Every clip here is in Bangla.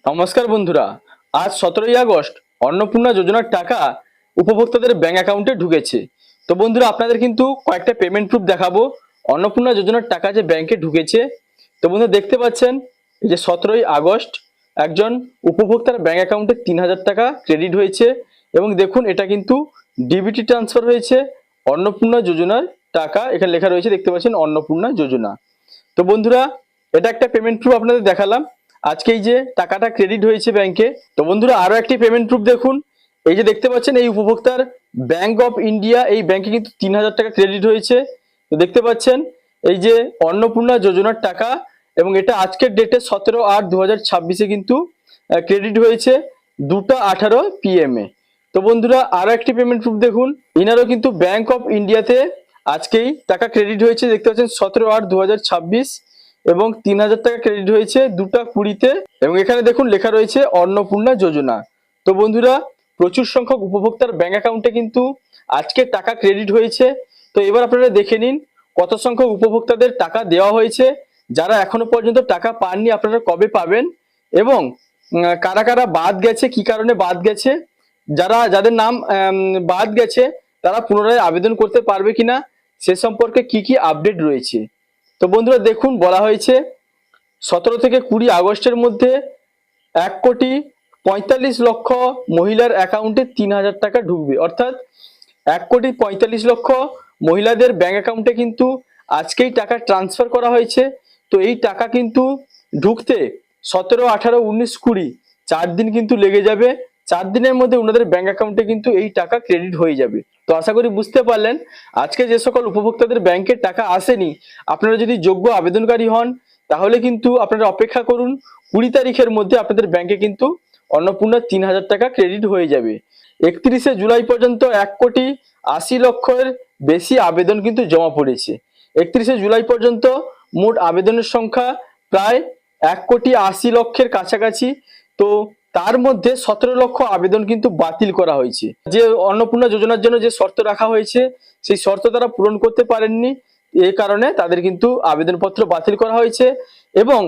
নমস্কার বন্ধুরা, আজ 17ই আগস্ট অন্নপূর্ণা যোজনার টাকা উপভোক্তাদের ব্যাংক অ্যাকাউন্টে ঢুকেছে। তো বন্ধুরা, আপনাদের কিন্তু কয়েকটা পেমেন্ট প্রুফ দেখাবো অন্নপূর্ণা যোজনার টাকা যে ব্যাংকে ঢুকেছে। তো বন্ধুরা, দেখতে পাচ্ছেন এই যে 17ই আগস্ট একজন উপভোক্তার ব্যাংক অ্যাকাউন্টে 3000 টাকা ক্রেডিট হয়েছে এবং দেখুন এটা কিন্তু ডিবিটি ট্রান্সফার হয়েছে অন্নপূর্ণা যোজনার টাকা। এখানে লেখা রয়েছে, দেখতে পাচ্ছেন অন্নপূর্ণা যোজনা। তো বন্ধুরা, এটা একটা পেমেন্ট প্রুফ আপনাদের দেখালাম। আজকে এই যে টাকাটা ক্রেডিট হয়েছে ব্যাংকে। তো বন্ধুরা, আরো একটি পেমেন্ট প্রুফ দেখুন। এই যে দেখতে পাচ্ছেন এই উপভোক্তার ব্যাংক অফ ইন্ডিয়া, এই ব্যাংকে কিন্তু 3000 টাকা ক্রেডিট হয়েছে। তো দেখতে পাচ্ছেন এই যে অন্নপূর্ণা যোজনার টাকা, এবং এটা আজকের ডেটে 17/8/2026 কিন্তু ক্রেডিট হয়েছে 2:18 PM এ। তো বন্ধুরা, আরো একটি পেমেন্ট প্রুফ দেখুন। ইনারও কিন্তু ব্যাংক অফ ইন্ডিয়াতে আজকেই টাকা ক্রেডিট হয়েছে, দেখতে পাচ্ছেন 17/8/2026, এবং 3000 টাকা ক্রেডিট হয়েছে 2:20-তে, এবং এখানে দেখুন লেখা রয়েছে অন্নপূর্ণা যোজনা। তো বন্ধুরা, প্রচুর সংখ্যক উপভোক্তার ব্যাংক অ্যাকাউন্টে কিন্তু আজকে টাকা ক্রেডিট হয়েছে। তো এবার আপনারা দেখে নিন কত সংখ্যক উপভোক্তাদের টাকা দেওয়া হয়েছে। যারা এখনো পর্যন্ত টাকা পাননি আপনারা কবে পাবেন, এবং কারা কারা বাদ গেছে, কি কারণে বাদ গেছে, যাদের নাম বাদ গেছে তারা পুনরায় আবেদন করতে পারবে কিনা সে সম্পর্কে কি কি আপডেট রয়েছে। তো বন্ধুরা দেখুন, বলা হয়েছে 17 থেকে 20 আগস্টের মধ্যে 1,45,00,000 মহিলার অ্যাকাউন্টে 3000 টাকা ঢুকবে। অর্থাৎ 1,45,00,000 মহিলাদের ব্যাংক অ্যাকাউন্টে কিন্তু আজকেই টাকা ট্রান্সফার করা হয়েছে। তো এই টাকা কিন্তু ঢুকতে 17, 18, 19, 20 4 দিন কিন্তু লেগে যাবে। 4 দিনের মধ্যে ওনাদের ব্যাংক অ্যাকাউন্টে কিন্তু এই টাকা ক্রেডিট হয়ে যাবে। তো আশা করি বুঝতে পারলেন আজকে যে সকল উপভোক্তাদের ব্যাংকে টাকা আসেনি, আপনারা যদি যোগ্য আবেদনকারী হন তাহলে কিন্তু আপনারা অপেক্ষা করুন। 20 তারিখের মধ্যে আপনাদের ব্যাংকে কিন্তু অন্নপূর্ণা 3000 টাকা ক্রেডিট হয়ে যাবে। 31শে জুলাই পর্যন্ত 1,80,00,000-এর বেশি আবেদন কিন্তু জমা পড়েছে। 31শে জুলাই পর্যন্ত মোট আবেদনের সংখ্যা প্রায় 1,80,00,000-এর কাছাকাছি। তো তার মধ্যে 17 লক্ষ আবেদন কিন্তু বাতিল করা হয়েছে। যে অন্নপূর্ণা যোজনার জন্য যে শর্ত রাখা হয়েছে সেই শর্ত তারা পূরণ করতে পারেননি, এই কারণে তাদের কিন্তু আবেদনপত্র বাতিল করা হয়েছে। এবং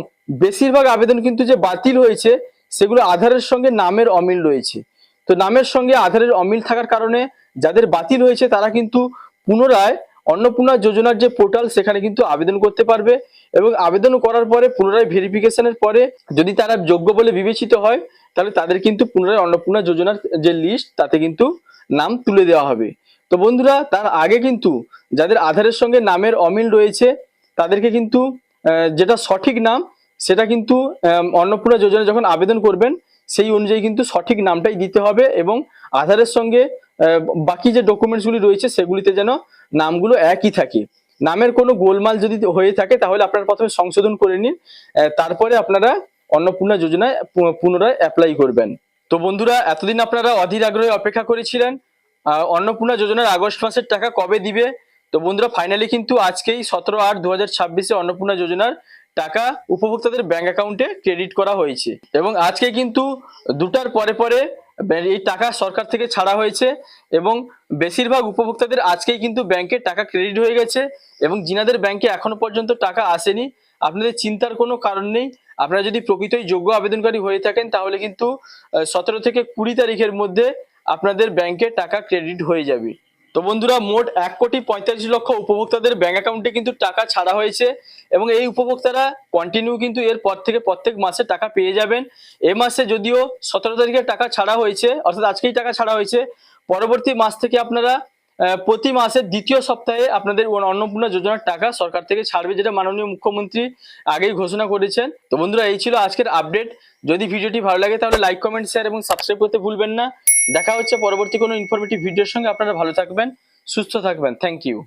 বেশিরভাগ আবেদন কিন্তু যে বাতিল হয়েছে সেগুলো আধারের সঙ্গে নামের অমিল রয়েছে। তো নামের সঙ্গে আধারের অমিল থাকার কারণে যাদের বাতিল হয়েছে তারা কিন্তু পুনরায় অন্নপূর্ণা যোজনার যে পোর্টাল সেখানে কিন্তু আবেদন করতে পারবে, এবং আবেদন করার পরে পুনরায় ভেরিফিকেশনের পরে যদি তারা যোগ্য বলে বিবেচিত হয় তাহলে তাদের কিন্তু পুনরায় অন্নপূর্ণা যোজনার যে লিস্ট তাতে কিন্তু নাম তুলে দেওয়া হবে। তো বন্ধুরা, তার আগে কিন্তু যাদের আধারের সঙ্গে নামের অমিল রয়েছে তাদেরকে কিন্তু যেটা সঠিক নাম সেটা কিন্তু অন্নপূর্ণা যোজনা যখন আবেদন করবেন সেই অনুযায়ী কিন্তু সঠিক নামটাই দিতে হবে, এবং আধারের সঙ্গে বাকি যে ডকুমেন্টসগুলি রয়েছে সেগুলিতে যেন নামগুলো একই থাকে। নামের কোনো গোলমাল যদি হয়ে থাকে তাহলে আপনারা প্রথমে সংশোধন করে নিন, তারপরে আপনারা অন্নপূর্ণা যোজনায় পুনরায় অ্যাপ্লাই করবেন। তো বন্ধুরা, এতদিন আপনারা অধীর আগ্রহে অপেক্ষা করেছিলেন অন্নপূর্ণা যোজনার আগস্ট মাসের টাকা কবে দিবে। তো বন্ধুরা, ফাইনালি কিন্তু আজকেই 17/8/2026-এ অন্নপূর্ণা যোজনার টাকা উপভোক্তাদের ব্যাংক অ্যাকাউন্টে ক্রেডিট করা হয়েছে, এবং আজকে কিন্তু 2টার পরে পরে এই টাকা সরকার থেকে ছাড়া হয়েছে, এবং বেশিরভাগ উপভোক্তাদের আজকেই কিন্তু ব্যাংকে টাকা ক্রেডিট হয়ে গেছে। এবং যিনাদের ব্যাংকে এখনো পর্যন্ত টাকা আসেনি আপনাদের চিন্তার কোনো কারণ নেই। আপনারা যদি প্রকৃতই যোগ্য আবেদনকারী হয়ে থাকেন তাহলে কিন্তু 17 থেকে 20 তারিখের মধ্যে আপনাদের ব্যাংকে টাকা ক্রেডিট হয়ে যাবে। তো বন্ধুরা, মোট 1,45,00,000 উপভোক্তাদের ব্যাংক অ্যাকাউন্টে কিন্তু টাকা ছাড়া হয়েছে, এবং এই উপভোক্তারা কন্টিনিউ কিন্তু এর পর থেকে প্রত্যেক মাসে টাকা পেয়ে যাবেন। এ মাসে যদিও 17 তারিখে টাকা ছাড়া হয়েছে, অর্থাৎ আজকেই টাকা ছাড়া হয়েছে, পরবর্তী মাস থেকে আপনারা প্রতি মাসের দ্বিতীয় সপ্তাহে আপনাদের অন্নপূর্ণা যোজনার টাকা সরকার থেকে ছাড়বে, যেটা মাননীয় মুখ্যমন্ত্রী আগেই ঘোষণা করেছেন। তো বন্ধুরা, এই ছিল আজকের আপডেট। যদি ভিডিওটি ভালো লাগে তাহলে লাইক, কমেন্ট, শেয়ার এবং সাবস্ক্রাইব করতে ভুলবেন না। দেখা হচ্ছে পরবর্তী কোনো ইনফরমেটিভ ভিডিওর সঙ্গে। আপনারা ভালো থাকবেন, সুস্থ থাকবেন। Thank you.